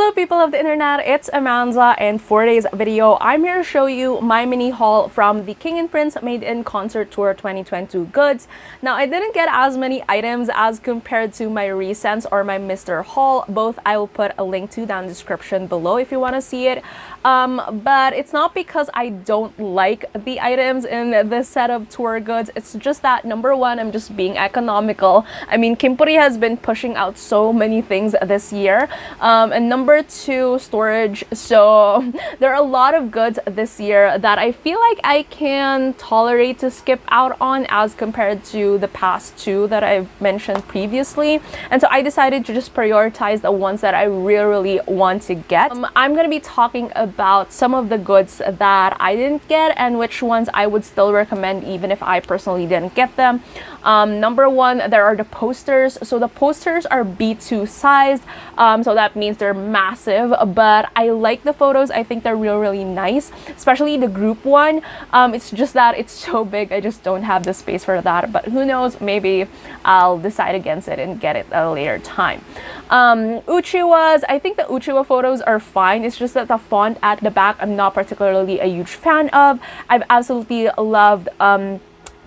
Hello people of the internet, it's Amanda, and for today's video, I'm here to show you my mini haul from the King and Prince Made in Concert Tour 2022 goods. Now, I didn't get as many items as compared to my recents or my Mr. Haul. Both I will put a link to down in the description below if you want to see it. But it's not because I don't like the items in this set of tour goods. It's just that, number one, I'm just being economical. I mean, Kimpuri has been pushing out so many things this year. And number two, storage. So there are a lot of goods this year that I feel like I can tolerate to skip out on as compared to the past two that I've mentioned previously. And so I decided to just prioritize the ones that I really want to get. I'm going to be talking about some of the goods that I didn't get and which ones I would still recommend even if I personally didn't get them. Number one, there are the posters. So the posters are B2 sized, so that means they're massive, but I like the photos. I think they're really nice, especially the group one. It's just that it's so big, I just don't have the space for that, but who knows, maybe I'll decide against it and get it at a later time. Uchiwas, I think the uchiwa photos are fine. It's just that the font at the back I'm not particularly a huge fan of. I've absolutely loved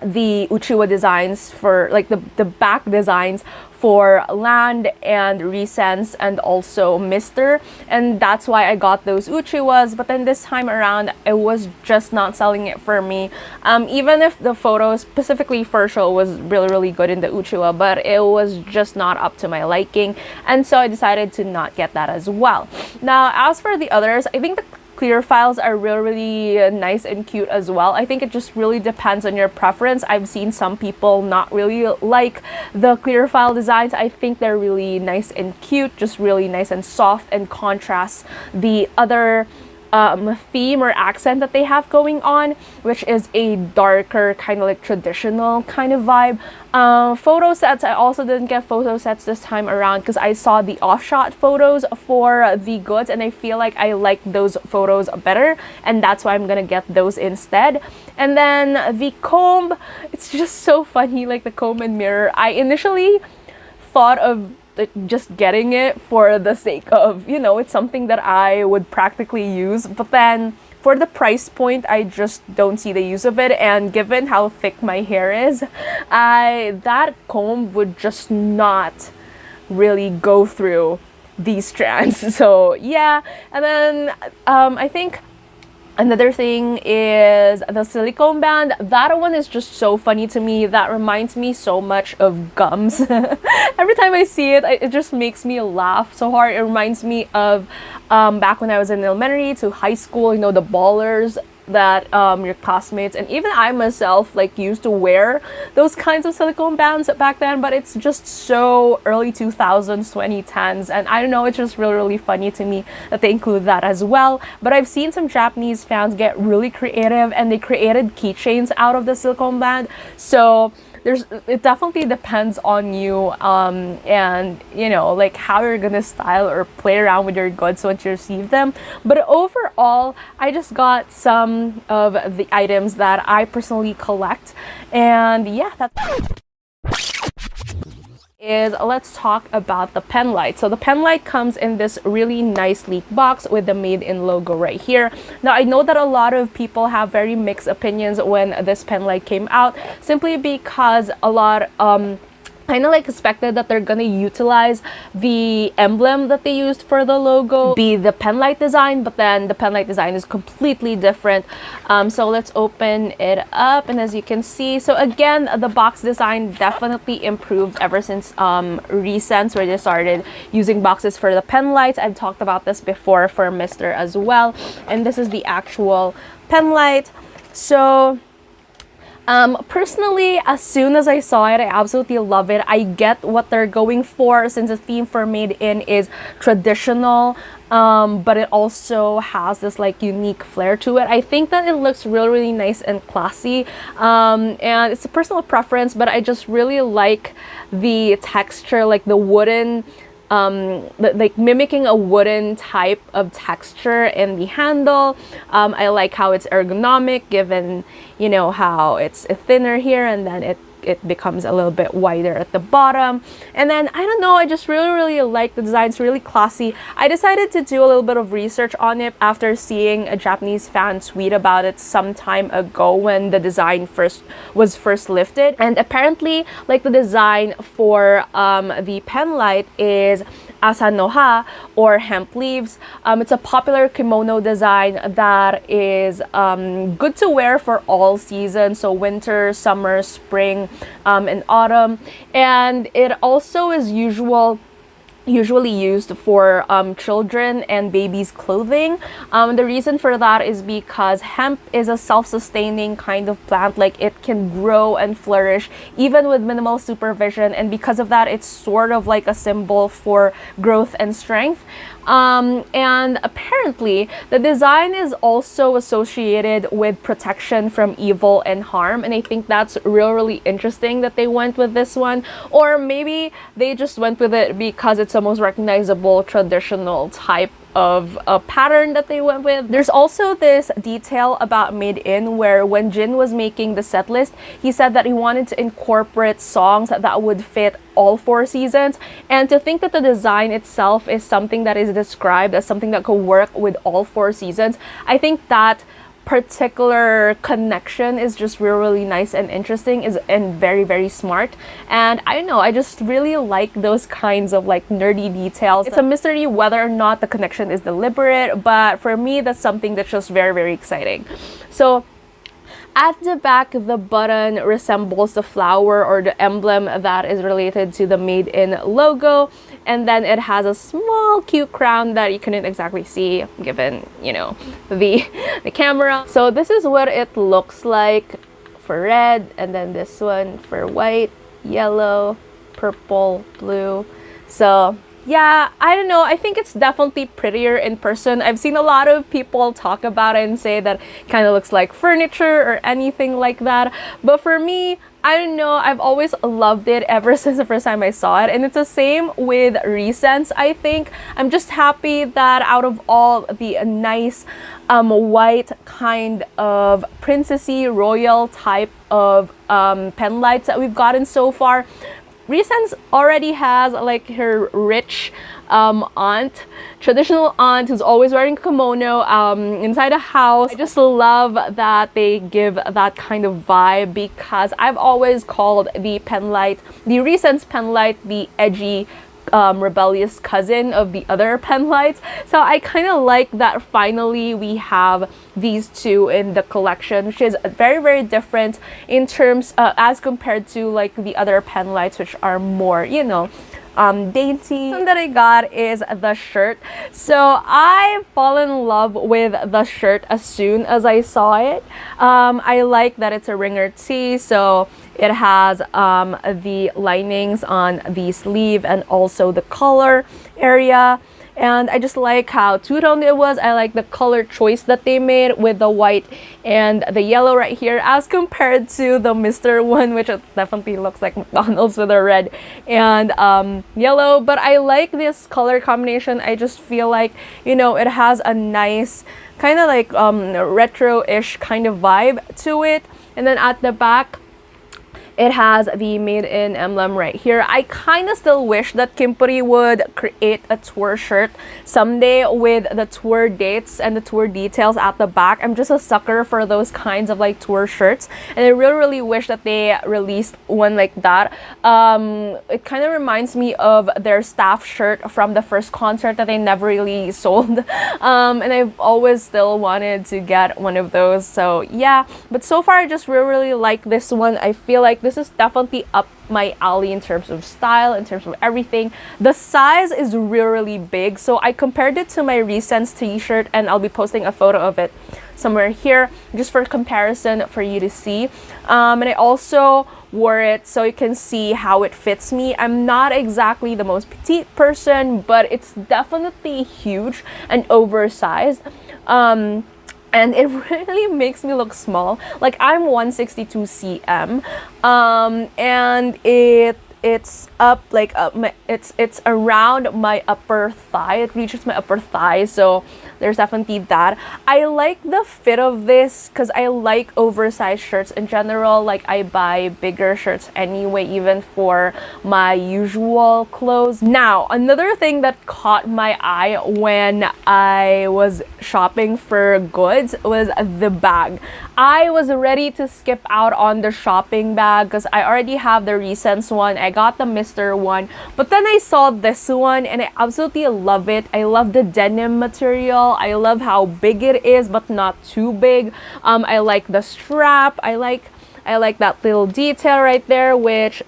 the uchiwa designs for like the back designs for Land and Recents and also Mr. And that's why I got those uchiwas, but then this time around it was just not selling it for me. Even if the photos specifically for show was really good in the uchiwa, but it was just not up to my liking, and so I decided to not get that as well. Now, as for the others, I think the clear files are really nice and cute as well. I think it just really depends on your preference. I've seen some people not really like the clear file designs. I think they're really nice and cute, just really nice and soft, and contrasts the other theme or accent that they have going on, which is a darker kind of like traditional kind of vibe. Photo sets, I also didn't get photo sets this time around because I saw the off-shot photos for the goods and I feel like I like those photos better, and that's why I'm gonna get those instead. And then the comb, it's just so funny, like the comb and mirror. I initially thought of just getting it for the sake of, you know, it's something that I would practically use, but then for the price point I just don't see the use of it, and given how thick my hair is, that comb would just not really go through these strands. So yeah. And then I think another thing is the silicone band. That one is just so funny to me. That reminds me so much of gums. Every time I see it, it just makes me laugh so hard. It reminds me of back when I was in elementary to high school, you know, the ballers that your classmates and even I myself like used to wear those kinds of silicone bands back then, but it's just so early 2000s, 2010s, and I don't know, it's just really funny to me that they include that as well. But I've seen some Japanese fans get really creative and they created keychains out of the silicone band. So it definitely depends on you, and you know, like how you're gonna style or play around with your goods once you receive them. But overall, I just got some of the items that I personally collect, and yeah, let's talk about the pen light. So the pen light comes in this really nice sleek box with the Made in logo right here. Now, I know that a lot of people have very mixed opinions when this pen light came out, simply because a lot kind of like expected that they're gonna utilize the emblem that they used for the logo, be the penlight design, but then the penlight design is completely different. So let's open it up, and as you can see, so again, the box design definitely improved ever since Recents, where they started using boxes for the penlights. I've talked about this before for Mr. as well, and this is the actual penlight. So personally, as soon as I saw it, I absolutely love it. I get what they're going for, since the theme for Made in is traditional, but it also has this like unique flair to it. I think that it looks really nice and classy, and it's a personal preference, but I just really like the texture, like the wooden like mimicking a wooden type of texture in the handle. I like how it's ergonomic, given, you know, how it's thinner here and then it it becomes a little bit wider at the bottom. And then I don't know, I just really like the design. It's really classy. I decided to do a little bit of research on it after seeing a Japanese fan tweet about it some time ago when the design was first lifted. And apparently, like, the design for the penlight is asanoha, or hemp leaves. It's a popular kimono design that is good to wear for all seasons, so winter, summer, spring, and autumn. And it also is usually used for children and babies' clothing. The reason for that is because hemp is a self-sustaining kind of plant. Like, it can grow and flourish even with minimal supervision, and because of that, it's sort of like a symbol for growth and strength. And apparently the design is also associated with protection from evil and harm, and I think that's really interesting that they went with this one. Or maybe they just went with it because it's the most recognizable traditional type of a pattern that they went with. There's also this detail about Made In, where when Jin was making the set list, he said that he wanted to incorporate songs that would fit all 4 seasons. And to think that the design itself is something that is described as something that could work with all 4 seasons, I think that particular connection is just really nice and interesting, and very smart. And I don't know, I just really like those kinds of like nerdy details. It's a mystery whether or not the connection is deliberate, but for me, that's something that's just very exciting. So at the back, the button resembles the flower or the emblem that is related to the Made In logo. And then it has a small cute crown that you couldn't exactly see given, you know, the camera. So this is what it looks like for red, and then this one for white, yellow, purple, blue. So yeah, I don't know, I think it's definitely prettier in person. I've seen a lot of people talk about it and say that it kind of looks like furniture or anything like that. But for me, I don't know, I've always loved it ever since the first time I saw it. And it's the same with Recents, I think. I'm just happy that out of all the nice white kind of princessy royal type of pen lights that we've gotten so far, Recents already has like her rich traditional aunt who's always wearing a kimono inside a house. I just love that they give that kind of vibe, because I've always called the Recents pen light, the edgy rebellious cousin of the other pen lights. So I kind of like that finally we have these two in the collection, which is very different in terms as compared to like the other pen lights, which are more, you know, dainty. One that I got is the shirt. So I fall in love with the shirt as soon as I saw it. I like that it's a ringer tee, so it has the linings on the sleeve and also the collar area. And I just like how two-toned it was. I like the color choice that they made with the white and the yellow right here as compared to the Mr. one, which definitely looks like McDonald's with a red and yellow. But I like this color combination. I just feel like, you know, it has a nice kind of like retro-ish kind of vibe to it. And then at the back, it has the Made In emblem right here. I kind of still wish that Kintpuri would create a tour shirt someday with the tour dates and the tour details at the back. I'm just a sucker for those kinds of like tour shirts, and I really wish that they released one like that. It kind of reminds me of their staff shirt from the first concert that they never really sold. And I've always still wanted to get one of those. So yeah, but so far I just really like this one. I feel like this is definitely up my alley in terms of style, in terms of everything. The size is really big, so I compared it to my Recents t-shirt, and I'll be posting a photo of it somewhere here just for comparison for you to see. And I also wore it so you can see how it fits me. I'm not exactly the most petite person, but it's definitely huge and oversized. And it really makes me look small. Like, I'm 162 cm, and it it's up like it's around my upper thigh. It reaches my upper thigh, so there's definitely that. I like the fit of this because I like oversized shirts in general. Like, I buy bigger shirts anyway, even for my usual clothes. Now, another thing that caught my eye when I was shopping for goods was the bag. I was ready to skip out on the shopping bag because I already have the Recents one. I got the Mr. one, but then I saw this one and I absolutely love it. I love the denim material. I love how big it is, but not too big. I like the strap. I like that little detail right there, which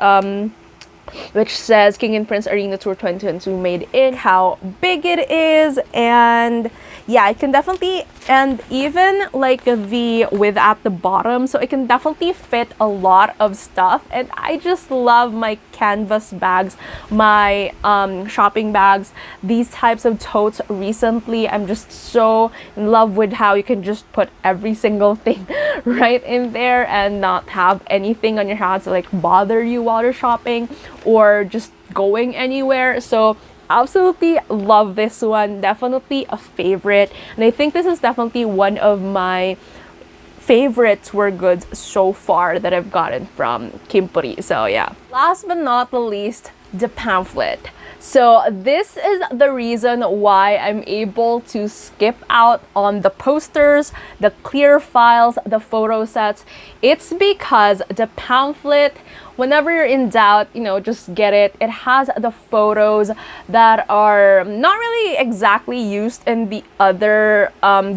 says King and Prince Arena Tour 2022 made in. How big it is, and yeah, I can definitely, and even like the width at the bottom, so it can definitely fit a lot of stuff. And I just love my canvas bags, my shopping bags, these types of totes. Recently, I'm just so in love with how you can just put every single thing right in there and not have anything on your hands to like bother you while you're shopping or just going anywhere. So absolutely love this one. Definitely a favorite, and I think this is definitely one of my favorite tour goods so far that I've gotten from Kimpuri. So yeah, last but not the least, the pamphlet. So this is the reason why I'm able to skip out on the posters, the clear files, the photo sets. It's because the pamphlet, whenever you're in doubt, you know, just get it. It has the photos that are not really exactly used in the other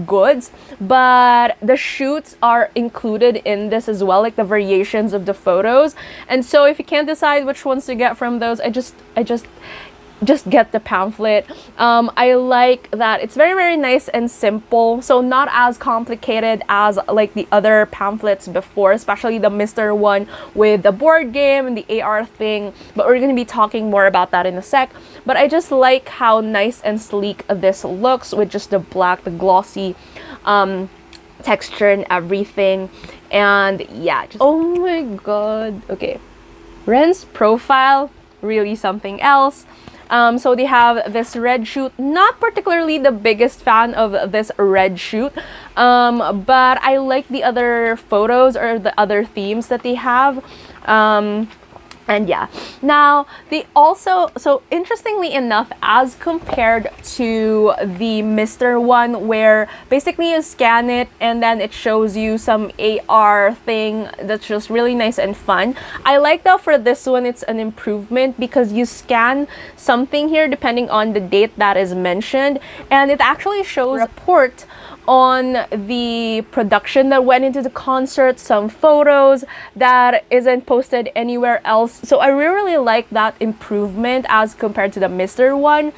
goods, but the shoots are included in this as well, like the variations of the photos. And so if you can't decide which ones to get from those, I just get the pamphlet. I like that it's very, very nice and simple, so not as complicated as like the other pamphlets before, especially the Mr. one with the board game and the AR thing, but we're going to be talking more about that in a sec. But I just like how nice and sleek this looks with just the black, the glossy texture and everything. And yeah, oh my god. Okay, Ren's profile, really something else. So they have this red shoot. Not particularly the biggest fan of this red shoot, but I like the other photos or the other themes that they have. And yeah, now they also, so interestingly enough, as compared to the Mr. one, where basically you scan it and then it shows you some AR thing that's just really nice and fun. I like that for this one, it's an improvement because you scan something here depending on the date that is mentioned, and it actually shows a report on the production that went into the concert, some photos that isn't posted anywhere else. So I really like that improvement as compared to the Mr. one.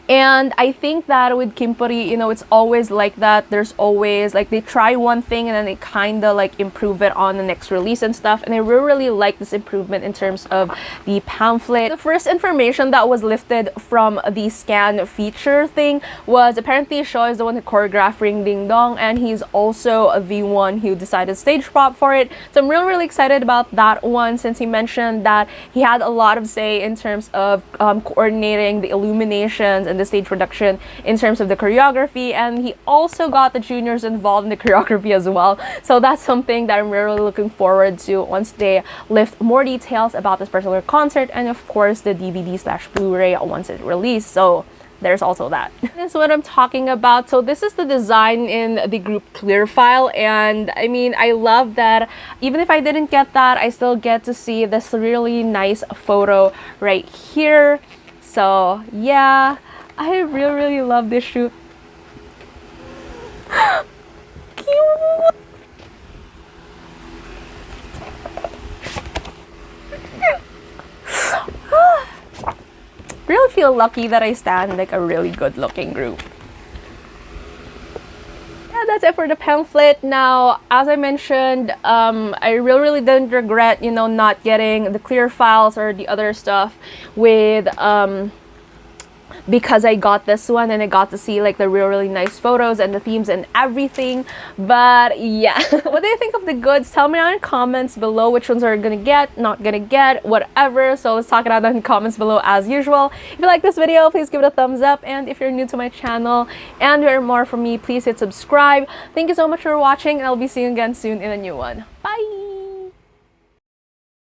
And I think that with Kimpuri, you know, it's always like that. There's always like they try one thing and then they kind of like improve it on the next release and stuff. And I really like this improvement in terms of the pamphlet. The first information that was lifted from the scan feature thing was apparently Shaw is the one who choreographed Ring Ding Dong, and he's also the one who decided stage prop for it. So I'm really excited about that one, since he mentioned that he had a lot of say in terms of coordinating the illuminations and the stage production in terms of the choreography, and he also got the juniors involved in the choreography as well. So that's something that I'm really looking forward to once they lift more details about this particular concert, and of course the DVD/Blu-ray once it released. So there's also that. This is what I'm talking about. So this is the design in the group clear file, and I mean, I love that even if I didn't get that, I still get to see this really nice photo right here. So yeah, I really love this shoot. Cute. Really feel lucky that I stand like a really good looking group. Yeah, that's it for the pamphlet. Now, as I mentioned, I really didn't regret, you know, not getting the clear files or the other stuff with because I got this one and I got to see like the really nice photos and the themes and everything. But yeah, what do you think of the goods? Tell me down in comments below which ones are gonna get, not gonna get, whatever. So let's talk it out in the comments below as usual. If you like this video, please give it a thumbs up, and if you're new to my channel and you want more from me, please hit subscribe. Thank you so much for watching, and I'll be seeing you again soon in a new one. Bye.